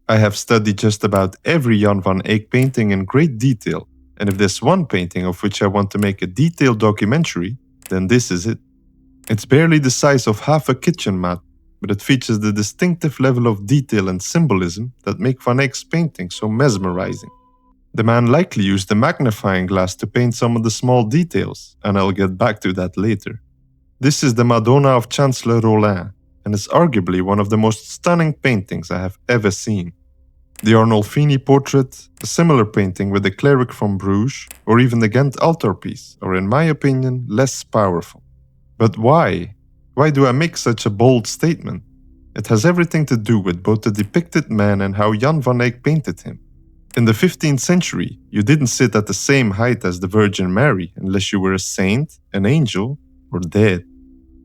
I have studied just about every Jan van Eyck painting in great detail, and if there's one painting of which I want to make a detailed documentary, then this is it. It's barely the size of half a kitchen mat, but it features the distinctive level of detail and symbolism that make Van Eyck's painting so mesmerizing. The man likely used a magnifying glass to paint some of the small details, and I'll get back to that later. This is the Madonna of Chancellor Rolin, and is arguably one of the most stunning paintings I have ever seen. The Arnolfini portrait, a similar painting with the cleric from Bruges, or even the Ghent altarpiece are in my opinion less powerful. But why? Why do I make such a bold statement? It has everything to do with both the depicted man and how Jan van Eyck painted him. In the 15th century, you didn't sit at the same height as the Virgin Mary unless you were a saint, an angel, or dead.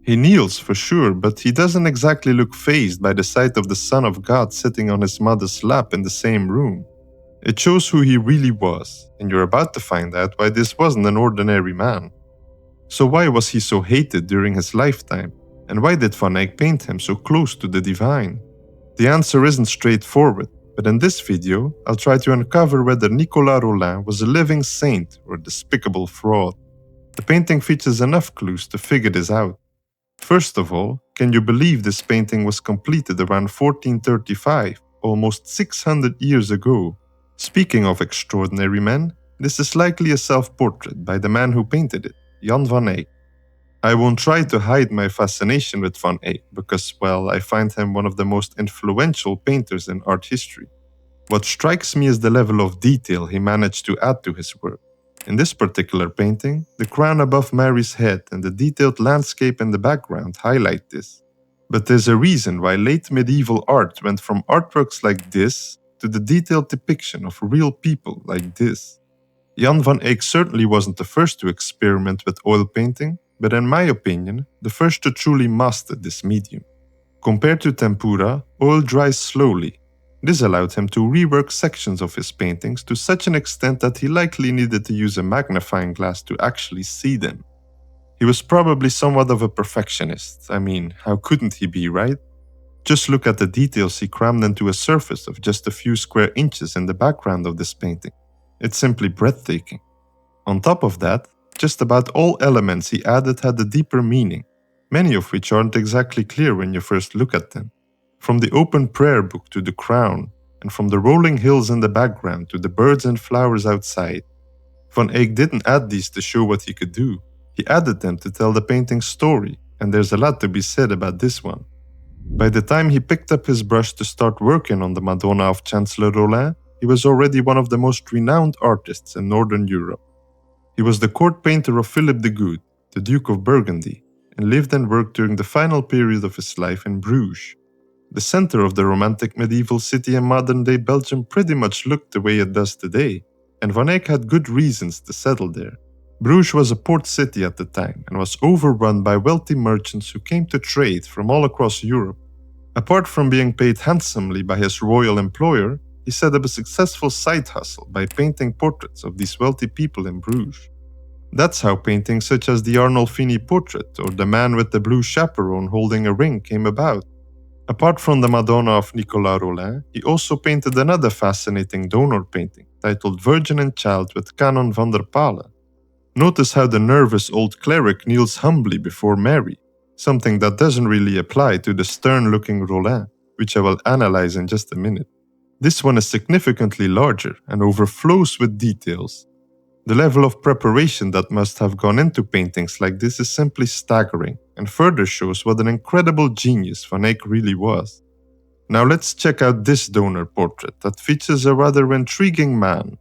He kneels for sure, but he doesn't exactly look fazed by the sight of the Son of God sitting on his mother's lap in the same room. It shows who he really was, and you're about to find out why this wasn't an ordinary man. So why was he so hated during his lifetime, and why did Van Eyck paint him so close to the divine? The answer isn't straightforward, but in this video, I'll try to uncover whether Nicolas Rolin was a living saint or a despicable fraud. The painting features enough clues to figure this out. First of all, can you believe this painting was completed around 1435, almost 600 years ago? Speaking of extraordinary men, this is likely a self-portrait by the man who painted it, Jan van Eyck. I won't try to hide my fascination with Van Eyck because, well, I find him one of the most influential painters in art history. What strikes me is the level of detail he managed to add to his work. In this particular painting, the crown above Mary's head and the detailed landscape in the background highlight this. But there's a reason why late medieval art went from artworks like this to the detailed depiction of real people like this. Jan van Eyck certainly wasn't the first to experiment with oil painting, but in my opinion, the first to truly master this medium. Compared to tempera, oil dries slowly. This allowed him to rework sections of his paintings to such an extent that he likely needed to use a magnifying glass to actually see them. He was probably somewhat of a perfectionist. I mean, how couldn't he be, right? Just look at the details he crammed into a surface of just a few square inches in the background of this painting. It's simply breathtaking. On top of that, just about all elements he added had a deeper meaning, many of which aren't exactly clear when you first look at them. From the open prayer book to the crown, and from the rolling hills in the background to the birds and flowers outside. Van Eyck didn't add these to show what he could do. He added them to tell the painting's story, and there's a lot to be said about this one. By the time he picked up his brush to start working on the Madonna of Chancellor Rolin, he was already one of the most renowned artists in Northern Europe. He was the court painter of Philip the Good, the Duke of Burgundy, and lived and worked during the final period of his life in Bruges. The center of the romantic medieval city in modern-day Belgium pretty much looked the way it does today, and Van Eyck had good reasons to settle there. Bruges was a port city at the time and was overrun by wealthy merchants who came to trade from all across Europe. Apart from being paid handsomely by his royal employer, he set up a successful side hustle by painting portraits of these wealthy people in Bruges. That's how paintings such as the Arnolfini portrait or the man with the blue chaperone holding a ring came about. Apart from the Madonna of Nicolas Rolin, he also painted another fascinating donor painting titled Virgin and Child with Canon van der Pale. Notice how the nervous old cleric kneels humbly before Mary, something that doesn't really apply to the stern-looking Rolin, which I will analyze in just a minute. This one is significantly larger and overflows with details. The level of preparation that must have gone into paintings like this is simply staggering and further shows what an incredible genius Van Eyck really was. Now let's check out this donor portrait that features a rather intriguing man.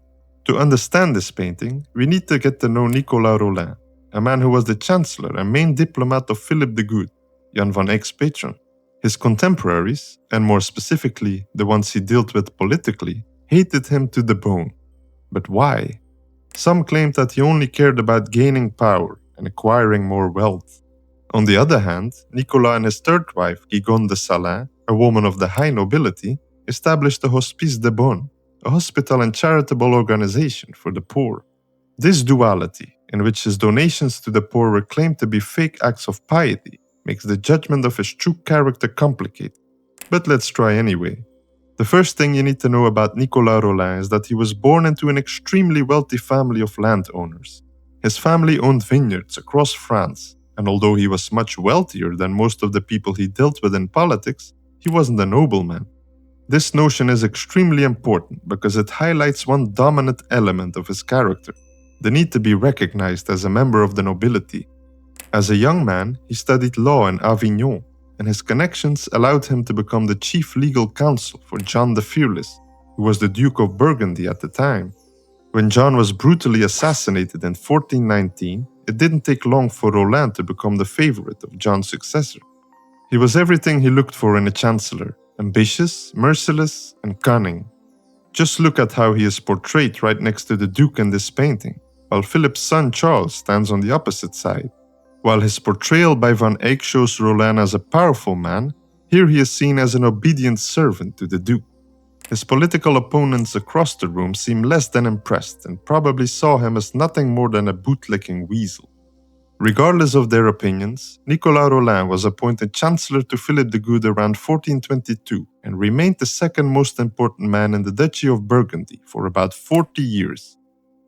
To understand this painting, we need to get to know Nicolas Rolin, a man who was the chancellor and main diplomat of Philip the Good, Jan van Eyck's patron. His contemporaries, and more specifically the ones he dealt with politically, hated him to the bone. But why? Some claimed that he only cared about gaining power and acquiring more wealth. On the other hand, Nicolas and his third wife, Guigonne de Salins, a woman of the high nobility, established the Hospice de Bonne, a hospital and charitable organization for the poor. This duality, in which his donations to the poor were claimed to be fake acts of piety, makes the judgment of his true character complicated. But let's try anyway. The first thing you need to know about Nicolas Rolin is that he was born into an extremely wealthy family of landowners. His family owned vineyards across France, and although he was much wealthier than most of the people he dealt with in politics, he wasn't a nobleman. This notion is extremely important because it highlights one dominant element of his character: the need to be recognized as a member of the nobility. As a young man, he studied law in Avignon, and his connections allowed him to become the chief legal counsel for John the Fearless, who was the Duke of Burgundy at the time. When John was brutally assassinated in 1419, it didn't take long for Rolin to become the favorite of John's successor. He was everything he looked for in a chancellor: ambitious, merciless, and cunning. Just look at how he is portrayed right next to the Duke in this painting, while Philip's son Charles stands on the opposite side. While his portrayal by Van Eyck shows Rolin as a powerful man, here he is seen as an obedient servant to the Duke. His political opponents across the room seem less than impressed and probably saw him as nothing more than a bootlicking weasel. Regardless of their opinions, Nicolas Rolin was appointed Chancellor to Philip the Good around 1422 and remained the second most important man in the Duchy of Burgundy for about 40 years.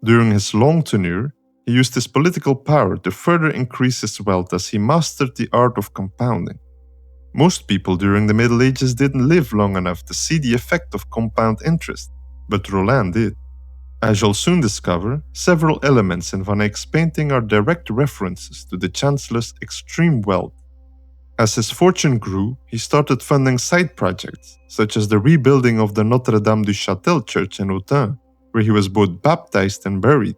During his long tenure, he used his political power to further increase his wealth as he mastered the art of compounding. Most people during the Middle Ages didn't live long enough to see the effect of compound interest, but Rolin did. As you'll soon discover, several elements in Van Eyck's painting are direct references to the Chancellor's extreme wealth. As his fortune grew, he started funding side projects, such as the rebuilding of the Notre-Dame du Châtel church in Autun, where he was both baptized and buried.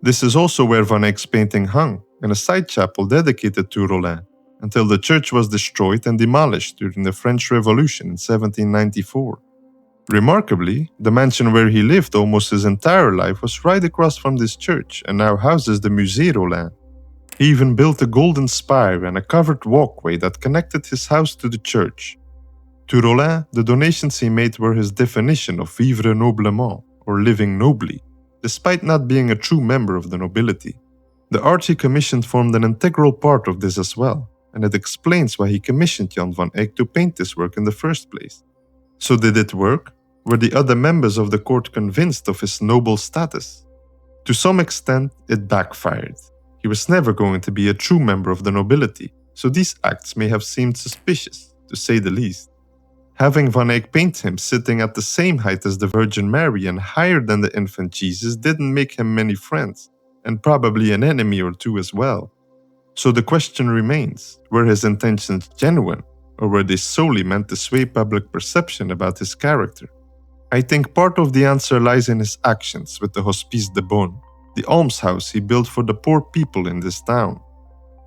This is also where Van Eyck's painting hung, in a side chapel dedicated to Rolin, until the church was destroyed and demolished during the French Revolution in 1794. Remarkably, the mansion where he lived almost his entire life was right across from this church and now houses the Musée Rolin. He even built a golden spire and a covered walkway that connected his house to the church. To Rolin, the donations he made were his definition of vivre noblement, or living nobly, despite not being a true member of the nobility. The art he commissioned formed an integral part of this as well, and it explains why he commissioned Jan van Eyck to paint this work in the first place. So did it work? Were the other members of the court convinced of his noble status? To some extent, it backfired. He was never going to be a true member of the nobility, so these acts may have seemed suspicious, to say the least. Having Van Eyck paint him sitting at the same height as the Virgin Mary and higher than the infant Jesus didn't make him many friends, and probably an enemy or two as well. So the question remains, were his intentions genuine, or were they solely meant to sway public perception about his character? I think part of the answer lies in his actions with the Hospice de Beaune, the almshouse he built for the poor people in this town.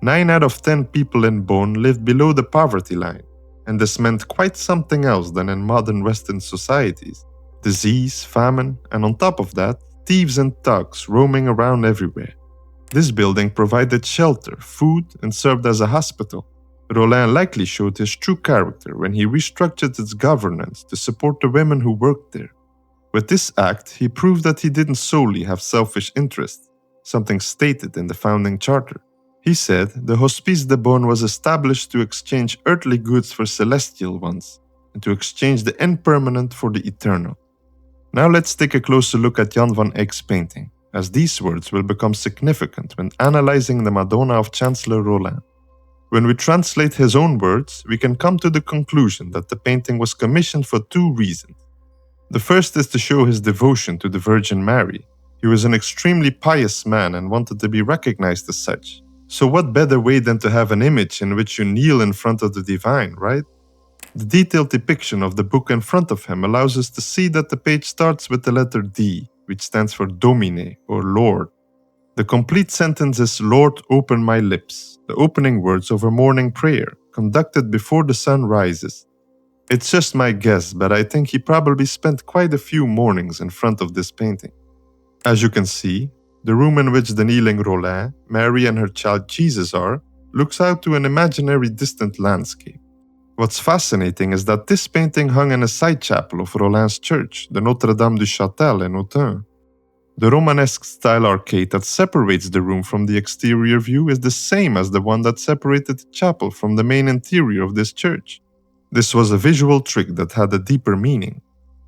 9 out of 10 people in Beaune lived below the poverty line, and this meant quite something else than in modern Western societies. Disease, famine, and on top of that, thieves and thugs roaming around everywhere. This building provided shelter, food, and served as a hospital. Rolin likely showed his true character when he restructured its governance to support the women who worked there. With this act, he proved that he didn't solely have selfish interests, something stated in the founding charter. He said the Hospice de Beaune was established to exchange earthly goods for celestial ones, and to exchange the impermanent for the eternal. Now let's take a closer look at Jan van Eyck's painting, as these words will become significant when analyzing the Madonna of Chancellor Rolin. When we translate his own words, we can come to the conclusion that the painting was commissioned for 2 reasons. The first is to show his devotion to the Virgin Mary. He was an extremely pious man and wanted to be recognized as such. So what better way than to have an image in which you kneel in front of the divine, right? The detailed depiction of the book in front of him allows us to see that the page starts with the letter D, which stands for Domine, or Lord. The complete sentence is, Lord, open my lips, the opening words of a morning prayer, conducted before the sun rises. It's just my guess, but I think he probably spent quite a few mornings in front of this painting. As you can see, the room in which the kneeling Rolin, Mary and her child Jesus are, looks out to an imaginary distant landscape. What's fascinating is that this painting hung in a side chapel of Rolin's church, the Notre-Dame du Châtel in Autun. The Romanesque-style arcade that separates the room from the exterior view is the same as the one that separated the chapel from the main interior of this church. This was a visual trick that had a deeper meaning.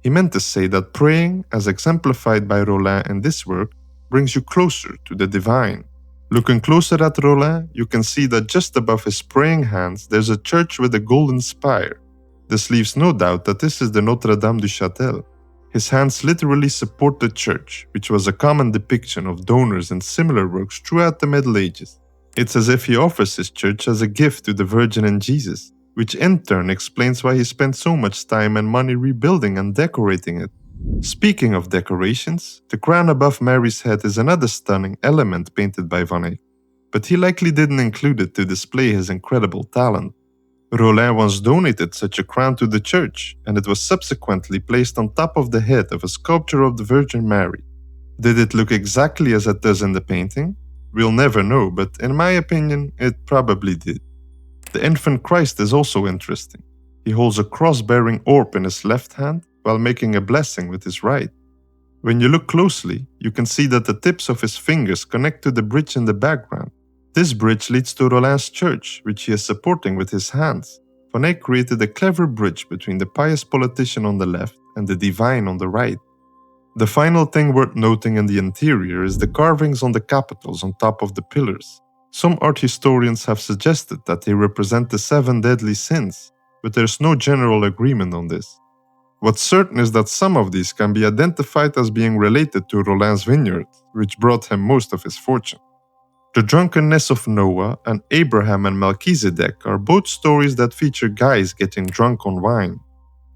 He meant to say that praying, as exemplified by Rolin in this work, brings you closer to the divine. Looking closer at Rolin, you can see that just above his praying hands there's a church with a golden spire. This leaves no doubt that this is the Notre Dame du Châtel. His hands literally support the church, which was a common depiction of donors in similar works throughout the Middle Ages. It's as if he offers his church as a gift to the Virgin and Jesus, which in turn explains why he spent so much time and money rebuilding and decorating it. Speaking of decorations, the crown above Mary's head is another stunning element painted by Van Eyck, but he likely didn't include it to display his incredible talent. Rolin once donated such a crown to the church, and it was subsequently placed on top of the head of a sculpture of the Virgin Mary. Did it look exactly as it does in the painting? We'll never know, but in my opinion, it probably did. The infant Christ is also interesting. He holds a cross-bearing orb in his left hand while making a blessing with his right. When you look closely, you can see that the tips of his fingers connect to the bridge in the background. This bridge leads to Rolin's church, which he is supporting with his hands. Van Eyck created a clever bridge between the pious politician on the left and the divine on the right. The final thing worth noting in the interior is the carvings on the capitals on top of the pillars. Some art historians have suggested that they represent the 7 deadly sins, but there's no general agreement on this. What's certain is that some of these can be identified as being related to Rolin's vineyard, which brought him most of his fortune. The drunkenness of Noah and Abraham and Melchizedek are both stories that feature guys getting drunk on wine.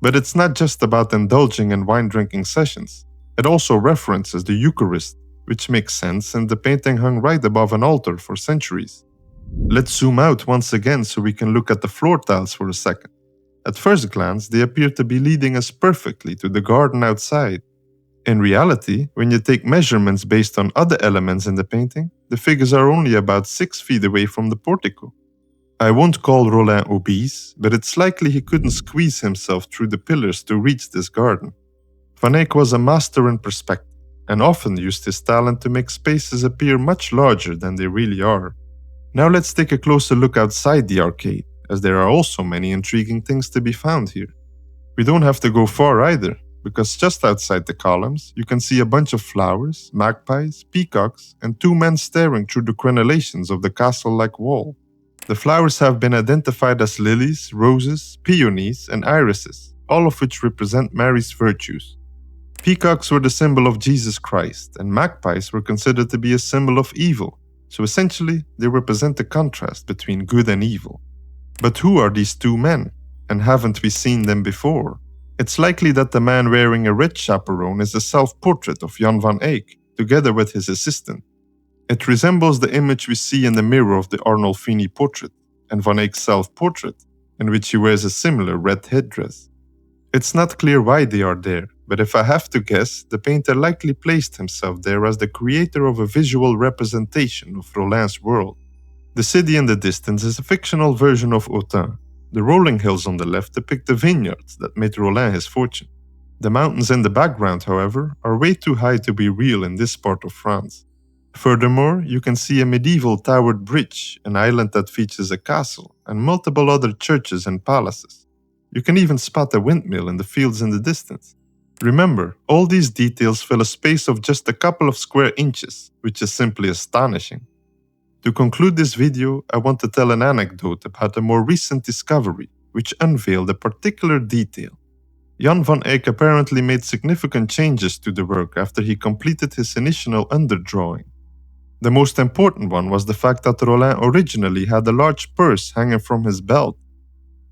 But it's not just about indulging in wine-drinking sessions. It also references the Eucharist, which makes sense since the painting hung right above an altar for centuries. Let's zoom out once again so we can look at the floor tiles for a second. At first glance, they appear to be leading us perfectly to the garden outside. In reality, when you take measurements based on other elements in the painting, the figures are only about 6 feet away from the portico. I won't call Rolin obese, but it's likely he couldn't squeeze himself through the pillars to reach this garden. Van Eyck was a master in perspective, and often used his talent to make spaces appear much larger than they really are. Now let's take a closer look outside the arcade, as there are also many intriguing things to be found here. We don't have to go far either, because just outside the columns, you can see a bunch of flowers, magpies, peacocks, and 2 men staring through the crenellations of the castle-like wall. The flowers have been identified as lilies, roses, peonies, and irises, all of which represent Mary's virtues. Peacocks were the symbol of Jesus Christ, and magpies were considered to be a symbol of evil, so essentially they represent the contrast between good and evil. But who are these 2 men, and haven't we seen them before? It's likely that the man wearing a red chaperone is a self-portrait of Jan van Eyck, together with his assistant. It resembles the image we see in the mirror of the Arnolfini portrait, and Van Eyck's self-portrait, in which he wears a similar red headdress. It's not clear why they are there, but if I have to guess, the painter likely placed himself there as the creator of a visual representation of Rolin's world. The city in the distance is a fictional version of Autun. The rolling hills on the left depict the vineyards that made Rolin his fortune. The mountains in the background, however, are way too high to be real in this part of France. Furthermore, you can see a medieval towered bridge, an island that features a castle, and multiple other churches and palaces. You can even spot a windmill in the fields in the distance. Remember, all these details fill a space of just a couple of square inches, which is simply astonishing. To conclude this video, I want to tell an anecdote about a more recent discovery, which unveiled a particular detail. Jan van Eyck apparently made significant changes to the work after he completed his initial underdrawing. The most important one was the fact that Rolin originally had a large purse hanging from his belt.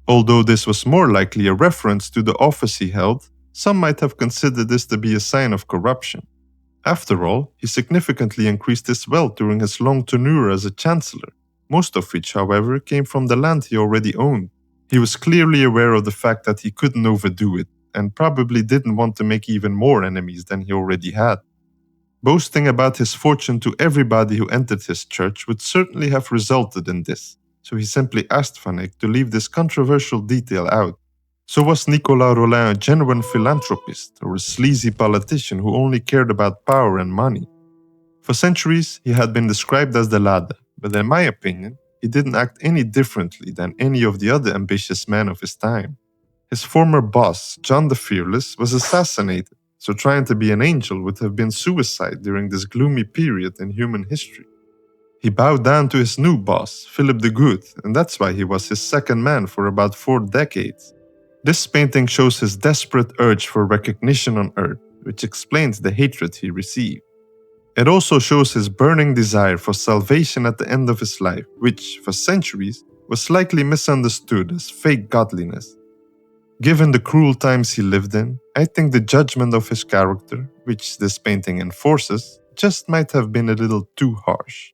Although this was more likely a reference to the office he held, some might have considered this to be a sign of corruption. After all, he significantly increased his wealth during his long tenure as a chancellor, most of which, however, came from the land he already owned. He was clearly aware of the fact that he couldn't overdo it, and probably didn't want to make even more enemies than he already had. Boasting about his fortune to everybody who entered his church would certainly have resulted in this, so he simply asked Van Eyck to leave this controversial detail out. So was Nicolas Rolin a genuine philanthropist or a sleazy politician who only cared about power and money? For centuries, he had been described as the Lada, but in my opinion, he didn't act any differently than any of the other ambitious men of his time. His former boss, John the Fearless, was assassinated, so trying to be an angel would have been suicide during this gloomy period in human history. He bowed down to his new boss, Philip the Good, and that's why he was his second man for about 4 decades. This painting shows his desperate urge for recognition on Earth, which explains the hatred he received. It also shows his burning desire for salvation at the end of his life, which, for centuries, was likely misunderstood as fake godliness. Given the cruel times he lived in, I think the judgment of his character, which this painting enforces, just might have been a little too harsh.